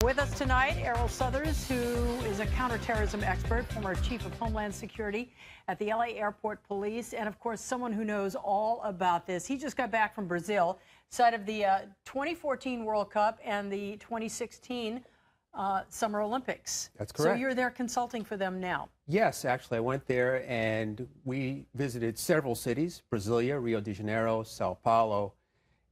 With us tonight, Erroll Southers, who is a counterterrorism expert, former chief of Homeland Security at the LA Airport Police, and of course, someone who knows all about this. He just got back from Brazil, site of the 2014 World Cup and the 2016 Summer Olympics. That's correct. So you're there consulting for them now. Yes, actually, I went there and we visited several cities, Brasilia, Rio de Janeiro, Sao Paulo,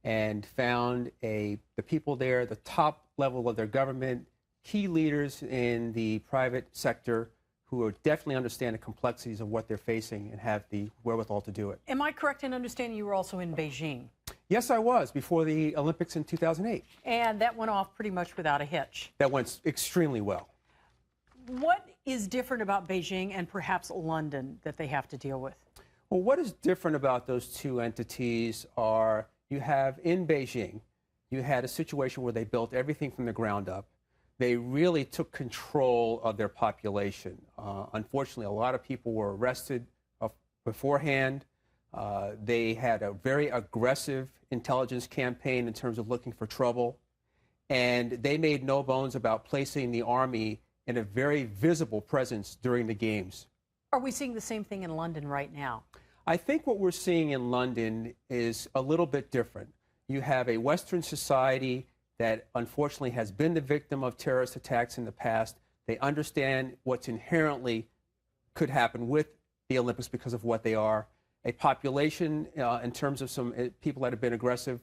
and found the people there, the top level of their government, key leaders in the private sector who definitely understand the complexities of what they're facing and have the wherewithal to do it. Am I correct in understanding you were also in Beijing? Yes, I was, before the Olympics in 2008. And that went off pretty much without a hitch. That went extremely well. What is different about Beijing and perhaps London that they have to deal with? Well, what is different about those two entities are you have in Beijing, you had a situation where they built everything from the ground up. They really took control of their population. Unfortunately, a lot of people were arrested beforehand. They had a very aggressive intelligence campaign in terms of looking for trouble. And they made no bones about placing the army in a very visible presence during the games. Are we seeing the same thing in London right now? I think what we're seeing in London is a little bit different. You have a Western society that unfortunately has been the victim of terrorist attacks in the past. They understand what's inherently could happen with the Olympics because of what they are. A population in terms of some people that have been aggressive,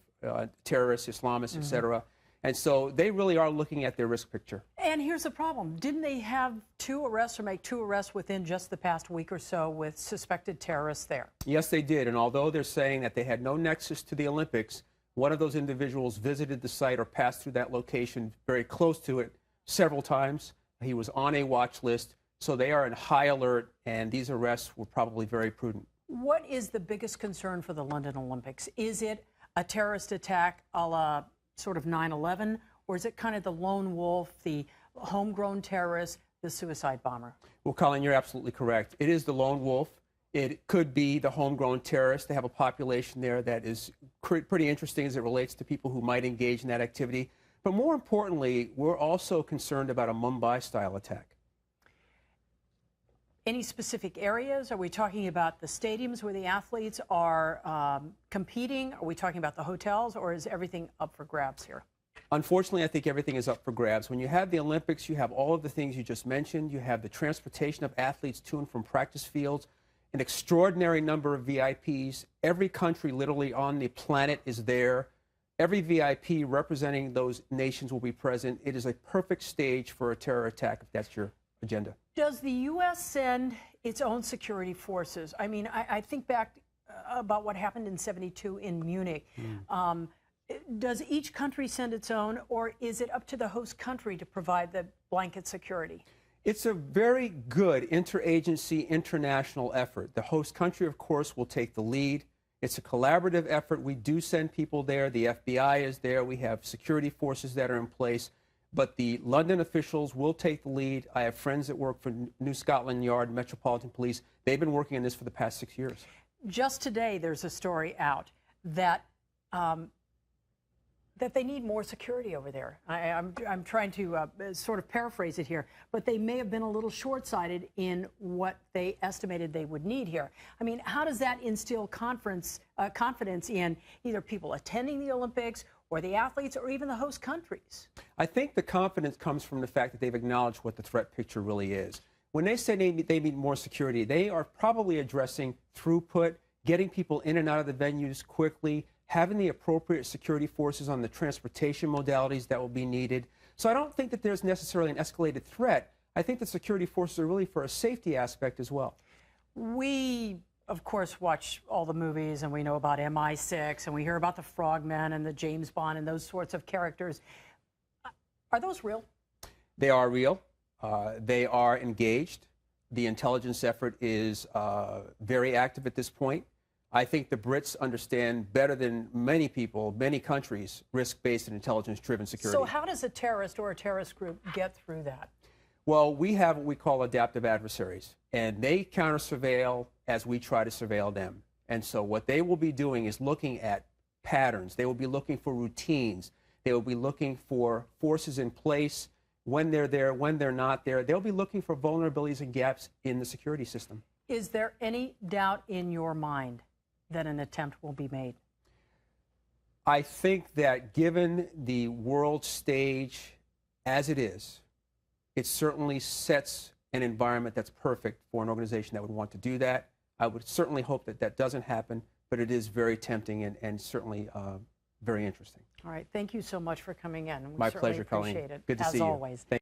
terrorists, Islamists, etc. And so they really are looking at their risk picture. And here's the problem. Didn't they have 2 arrests or make 2 arrests within just the past week or so with suspected terrorists there? Yes, they did. And although they're saying that they had no nexus to the Olympics, one of those individuals visited the site or passed through that location very close to it several times. He was on a watch list. So they are in high alert, and these arrests were probably very prudent. What is the biggest concern for the London Olympics? Is it a terrorist attack a la sort of 9/11, or is it kind of the lone wolf, the homegrown terrorist, the suicide bomber? Well, Colleen, you're absolutely correct. It is the lone wolf. It could be the homegrown terrorist. They have a population there that is pretty interesting as it relates to people who might engage in that activity. But more importantly, we're also concerned about a Mumbai-style attack. Any specific areas? Are we talking about the stadiums where the athletes are competing? Are we talking about the hotels, or is everything up for grabs here? Unfortunately, I think everything is up for grabs. When you have the Olympics, you have all of the things you just mentioned. You have the transportation of athletes to and from practice fields, an extraordinary number of VIPs. Every country literally on the planet is there. Every VIP representing those nations will be present. It is a perfect stage for a terror attack if that's your agenda. Does the U.S. send its own security forces? I mean, I think back about what happened in '72 in Munich. Does each country send its own, or is it up to the host country to provide the blanket security? It's a very good interagency, international effort. The host country, of course, will take the lead. It's a collaborative effort. We do send people there. The FBI is there. We have security forces that are in place. But the London officials will take the lead. I have friends that work for New Scotland Yard, Metropolitan Police. They've been working on this for the past 6 years. Just today, there's a story out that that they need more security over there. I'm trying to sort of paraphrase it here, but they may have been a little short-sighted in what they estimated they would need here. I mean, how does that instill confidence in either people attending the Olympics or the athletes or even the host countries? I think the confidence comes from the fact that they've acknowledged what the threat picture really is. When they say they need more security, they are probably addressing throughput, getting people in and out of the venues quickly, having the appropriate security forces on the transportation modalities that will be needed. So I don't think that there's necessarily an escalated threat. I think the security forces are really for a safety aspect as well. We, of course, watch all the movies, and we know about MI6, and we hear about the Frogmen and the James Bond and those sorts of characters. Are those real? They are real. They are engaged. The intelligence effort is very active at this point. I think the Brits understand better than many people, many countries, risk-based and intelligence-driven security. So how does a terrorist or a terrorist group get through that? Well, we have what we call adaptive adversaries, and they counter-surveil as we try to surveil them. And so what they will be doing is looking at patterns. They will be looking for routines. They will be looking for forces in place when they're there, when they're not there. They'll be looking for vulnerabilities and gaps in the security system. Is there any doubt in your mind that an attempt will be made? I think that given the world stage as it is, it certainly sets an environment that's perfect for an organization that would want to do that. I would certainly hope that that doesn't happen, but it is very tempting and certainly very interesting. All right. Thank you so much for coming in. We My certainly pleasure, Colleen. appreciate it, Good to as see you. always. Thank